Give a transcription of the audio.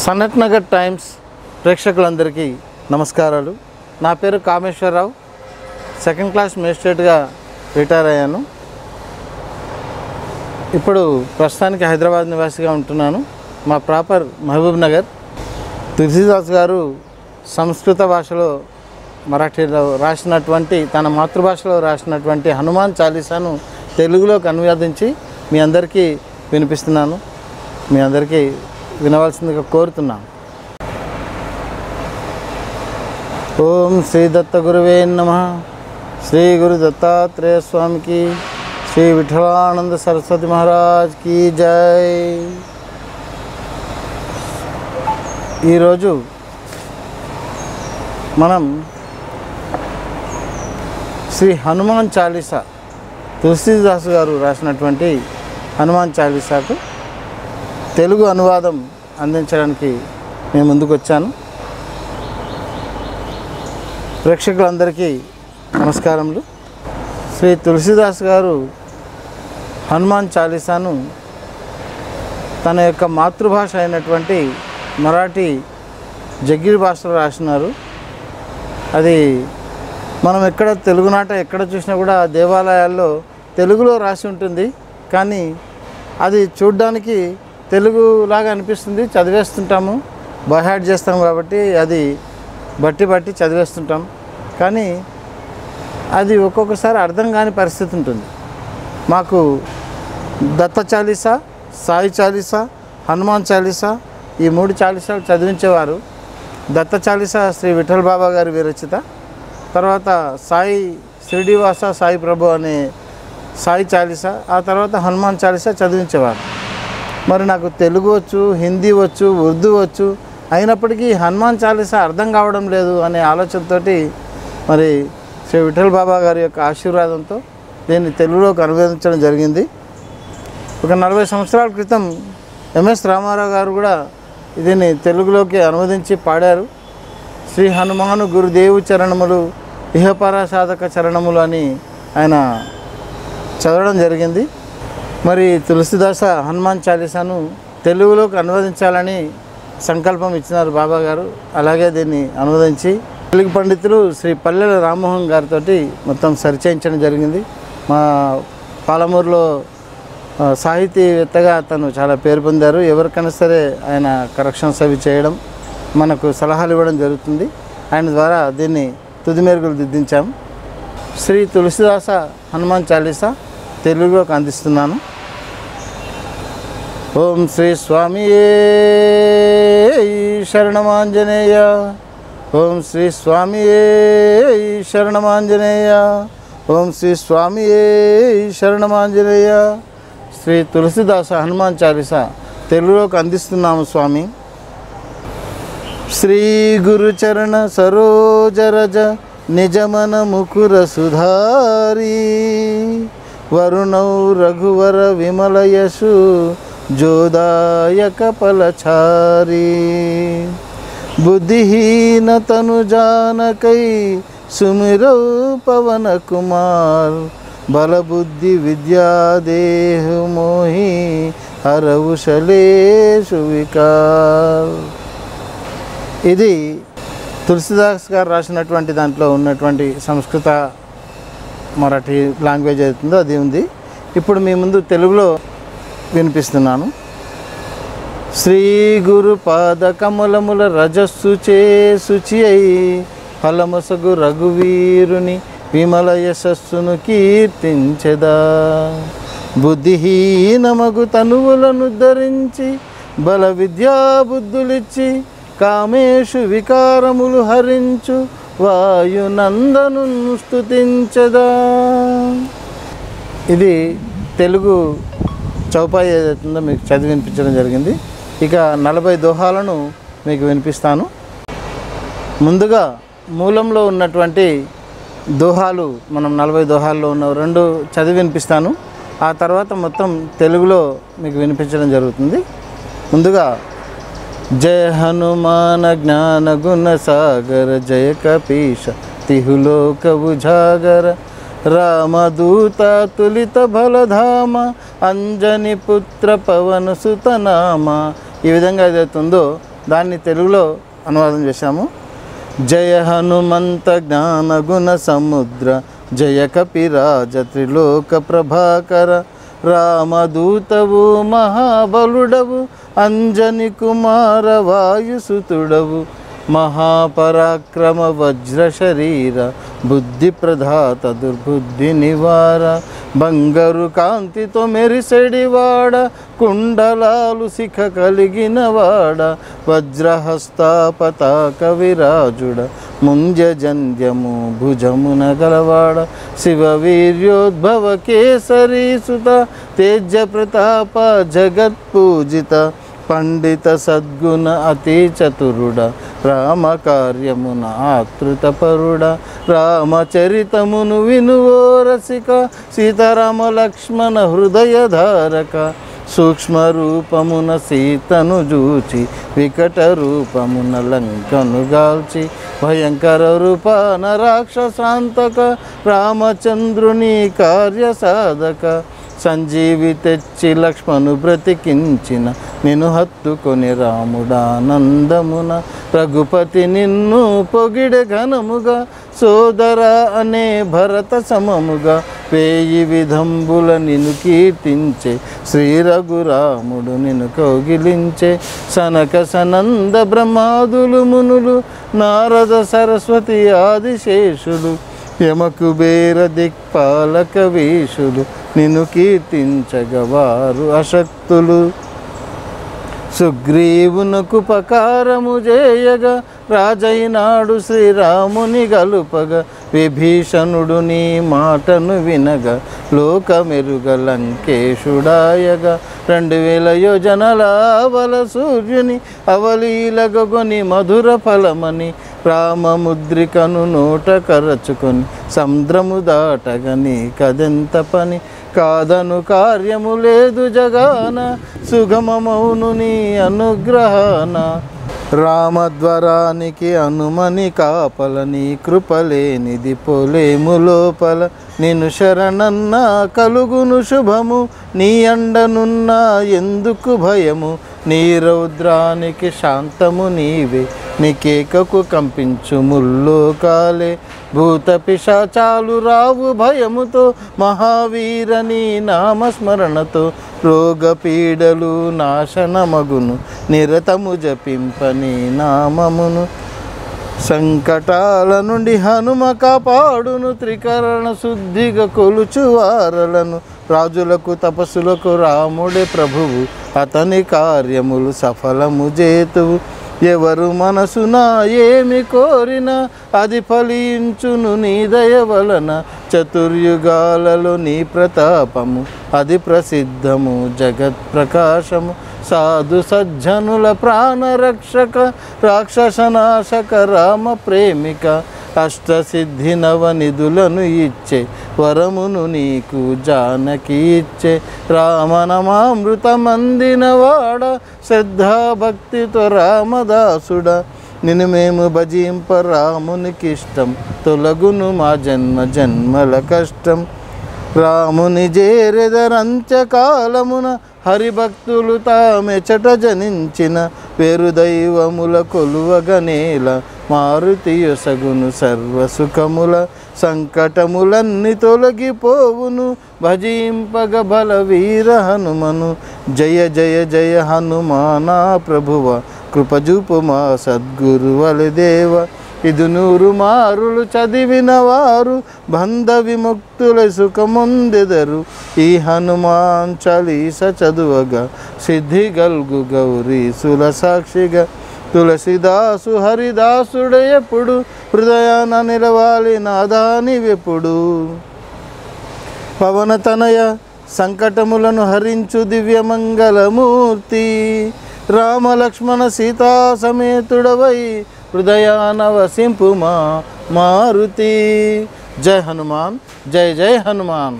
Sanath Nagar times ప్రేక్షకులందరికీ నమస్కారాలు. నా పేరు కామేశ్వరరావు. సెకండ్ క్లాస్ మేజిస్ట్రేట్గా రిటైర్ అయ్యాను. ఇప్పుడు ప్రస్తుతానికి హైదరాబాద్ నివాసిగా ఉంటున్నాను. మా ప్రాపర్ మహబూబ్ నగర్. తులసీదాస్ గారు సంస్కృత భాషలో మరాఠీలో రాసినటువంటి, తన మాతృభాషలో రాసినటువంటి హనుమాన్ చాలీసాను తెలుగులోకి అనువాదించి మీ అందరికీ వినిపిస్తున్నాను. మీ అందరికీ వినవలసిందిగా కోరుతున్నాను. ఓం శ్రీ దత్త గురువే నమః. శ్రీ గురు దత్తాత్రేయ స్వామికి, శ్రీ విఠలానంద సరస్వతి మహారాజ్ కి జై. ఈరోజు మనం శ్రీ హనుమాన్ చాలీసా, తులసీదాస్ గారు రాసినటువంటి హనుమాన్ చాలీసాకు తెలుగు అనువాదం అందించడానికి నేను ముందుకు వచ్చాను. ప్రేక్షకులందరికీ నమస్కారములు. శ్రీ తులసీదాస్ గారు హనుమాన్ చాలీసాను తన యొక్క మాతృభాష అయినటువంటి మరాఠీ జగ్గీర్ భాషలో రాసినారు. అది మనం ఎక్కడ తెలుగునాట ఎక్కడ చూసినా కూడా దేవాలయాల్లో తెలుగులో రాసి ఉంటుంది, కానీ అది చూడ్డానికి తెలుగులాగా అనిపిస్తుంది. చదివేస్తుంటాము, బైహార్ట్ చేస్తాం కాబట్టి అది బట్టి చదివేస్తుంటాం. కానీ అది ఒక్కొక్కసారి అర్థం కాని పరిస్థితి ఉంటుంది. మాకు దత్త చాలీసా, సాయి చాలీసా, హనుమాన్ చాలీసా, ఈ 3 చాలీసాలు చదివించేవారు. దత్త చాలీసా శ్రీ విఠల్ బాబా గారి విరచిత, తర్వాత సాయి శ్రీనివాస సాయి ప్రభు అనే సాయి చాలీసా, ఆ తర్వాత హనుమాన్ చాలీసా చదివించేవారు. మరి నాకు తెలుగు వచ్చు, హిందీ వచ్చు, ఉర్దూ వచ్చు, అయినప్పటికీ హనుమాన్ చాలీసా అర్థం కావడం లేదు అనే ఆలోచనతోటి మరి శ్రీ విఠల్ బాబా గారి యొక్క ఆశీర్వాదంతో దీన్ని తెలుగులోకి అనువదించడం జరిగింది. ఒక 40 సంవత్సరాల క్రితం ఎంఎస్ రామారావు గారు కూడా దీన్ని తెలుగులోకి అనువదించి పాడారు. శ్రీ హనుమాను గురుదేవు చరణములు, ఇహపర సాధక చరణములు అని ఆయన చదవడం జరిగింది. మరి తులసీదాస హనుమాన్ చాలీసాను తెలుగులోకి అనువదించాలని సంకల్పం ఇచ్చినారు బాబా గారు. అలాగే దీన్ని అనువదించి తెలుగు పండితులు శ్రీ పల్లెల రామ్మోహన్ గారితో మొత్తం సరిచేయించడం జరిగింది. మా పాలమూరులో సాహితీవేత్తగా తను చాలా పేరు పొందారు. ఎవరికైనా సరే ఆయన కరెక్షన్స్ అవి చేయడం, మనకు సలహాలు ఇవ్వడం జరుగుతుంది. ఆయన ద్వారా దీన్ని తుది మెరుగులు దిద్దించాము. శ్రీ తులసీదాస హనుమాన్ చాలీసా తెలుగులోకి అందిస్తున్నాను. ఓం శ్రీ స్వామియే శరణమాంజనేయ, ఓం శ్రీ స్వామియే శరణమాంజనేయ, ఓం శ్రీ స్వామియే శరణమాంజనేయ. శ్రీ తులసీదాస హనుమాన్ చాలీసా తెలుగులోకి అందిస్తున్నాము స్వామి. శ్రీ గురు చరణ సరోజరజ నిజమన ముకుర సుధారీ, వరుణౌ రఘువర విమలయశు జోదాయక ఫలచారీ, బుద్ధిహీన తను జానకై సుమిరౌ పవన కుమార్, బలబుద్ధి విద్యా దేహు మోహి హరవుషలేషు వికార్. ఇది తులసీదాస్ గారు రాసినటువంటి దాంట్లో ఉన్నటువంటి సంస్కృత మరాఠీ లాంగ్వేజ్ అవుతుందో అది ఉంది. ఇప్పుడు మీ ముందు తెలుగులో వినిపిస్తున్నాను. శ్రీ గురు పాద కమలముల రజస్సు చే శుచి అయి, ఫలమసగు రఘువీరుని విమల యశస్సును కీర్తించెదా, బుద్ధిహీనమగు తనువులను ధరించి బల విద్యా బుద్ధులిచ్చి, కామేషు వికారములు హరించు వాయునందను స్తుతించదా. ఇది తెలుగు చౌపాయి ఏదైతుందో మీకు చదివి వినిపించడం జరిగింది. ఇక 40 దోహాలను మీకు వినిపిస్తాను. ముందుగా మూలంలో ఉన్నటువంటి దోహాలు, మనం 40 దోహాల్లో ఉన్న 2 చదివి వినిపిస్తాను. ఆ తర్వాత మొత్తం తెలుగులో మీకు వినిపించడం జరుగుతుంది. ముందుగా జయ హనుమాన జ్ఞాన గుణ సాగర, జయ కపీశ తిహులోక ఉజాగర, రామదూత తులిత బలధామ, అంజని పుత్ర పవన సుతనామ. ఈ విధంగా ఏదైతుందో దాన్ని తెలుగులో అనువాదం చేశాము. జయ హనుమంత జ్ఞానగుణ సముద్ర, జయ కపిరాజ త్రిలోక ప్రభాకర, రామదూతవు మహాబలుడవు, అంజని కుమార వాయుసుతుడవు, మహాపరాక్రమ వజ్ర శరీర, బుద్ధి ప్రధాత దుర్బుద్ధి నివార, బంగారు కాంతితో మెరిసెడివాడ, కుండలాలు శిఖ కలిగినవాడ, వజ్రహస్త పతాక విరాజుడ, ముంజజంధ్యము భుజమున గలవాడ, శివవీర్యోద్భవ కేసరీ సుత, తేజ ప్రతాప జగత్పూజిత, పండిత సద్గుణ అతి చతురుడ, రామకార్యమున ఆతృతపరుడ, రామచరితమును వినువో రసిక, సీతారామ లక్ష్మణ హృదయధారక, సూక్ష్మ రూపమున సీతను జూచి, వికట రూపమున లంకను గాల్చి, భయంకర రూపాన రాక్షసాంతక, రామచంద్రుని కార్య సాధక, సంజీవి తెచ్చి లక్ష్మణు బ్రతికించిన, నిన్ను హత్తుకొని రాముడానందమున, రఘుపతి నిన్ను పొగిడె ఘనముగా, సోదర అనే భరత సమముగా, వేయి విధంబుల నిన్ను కీర్తించే, శ్రీ రఘురాముడు నిన్ను కౌగిలించే, సనక సనంద బ్రహ్మాదులు మునులు, నారద సరస్వతి ఆదిశేషులు, యమకుబేర దిక్పాలక వీషులు, నిన్ను కీర్తించగవారు అశక్తులు. సుగ్రీవునకు పకారము చేయగా, రాజైనాడు శ్రీరాముని గలుపగా, విభీషణుడు నీ మాటను వినగా, లోకమెరుగ లంకేశుడాయగా, 2000 యోజనల అవల సూర్యుని, అవలీలగొని మధుర ఫలమని, రామముద్రికను నోట కరచుకొని, సముద్రము దాటగా నీ కదెంత పని, కాదను కార్యము లేదు జగాన, సుగమమౌను నీ అనుగ్రహాన, రామద్వరానికి అనుమని కాపలని, కృపలేనిది పోలేము లోపల, నిన్ను శరణన్న కలుగును శుభము, నీ అండనున్నా ఎందుకు భయము, నీ రౌద్రానికి శాంతము నీవే, నీకేకకు కంపించు ముల్లోకాలే, భూత పిశాచాలు రావు భయముతో, మహావీరని నామస్మరణతో, రోగ పీడలు నాశనమగును, నిరతము జపింపని నామమును, సంకటాల నుండి హనుమ కాపాడును, త్రికరణ శుద్ధిగా కొలుచు వారలను, రాజులకు తపస్సులకు రాముడే ప్రభువు, అతని కార్యములు సఫలము చేతువు, ఎవరు మనసున ఏమి కోరినా అది ఫలించును నీ దయ వలన, చతుర్యుగాలలో నీ ప్రతాపము అది ప్రసిద్ధము జగత్ ప్రకాశము, సాధు సజ్జనుల ప్రాణరక్షక, రాక్షసనాశక రామ ప్రేమిక, అష్టసిద్ధి నవనిధులను ఇచ్చే, వరమును నీకు జానకి ఇచ్చే, రామనమామృతమందినవాడ, శ్రద్ధాభక్తితో రామదాసుడ, నిన్ను మేము భజింప రామునికిష్టం, తొలగును మా జన్మ జన్మల కష్టం, రాముని జేరెదరంత్యకాలమున, హరిభక్తులు తామెచట జనించిన, వేరు దైవముల కొలువగనేల, మారుతియొసగును సర్వసుఖముల, సంకటములన్నీ తొలగిపోవును, భజింపగ బల వీర హనుమను, జయ జయ జయ హనుమానా ప్రభువ, కృపజూపు మా సద్గురు వలదేవ, ఇది 100 మారులు చదివిన వారు, బంధ విముక్తుల సుఖమొందెదరు, ఈ హనుమాన్ చాలీస చదువగా, సిద్ధి గల్గు గౌరీసుల సాక్షిగా, తులసిదాసు హరిదాసుడు ఎప్పుడు, హృదయాన నిలవాలి నాదానివెప్పుడు, పవనతనయ సంకటములను హరించు దివ్యమంగళమూర్తి, రామలక్ష్మణ సీతా సమేతుడవై, హృదయాన వసింపుమా మారుతి. జై హనుమాన్, జై జై హనుమాన్.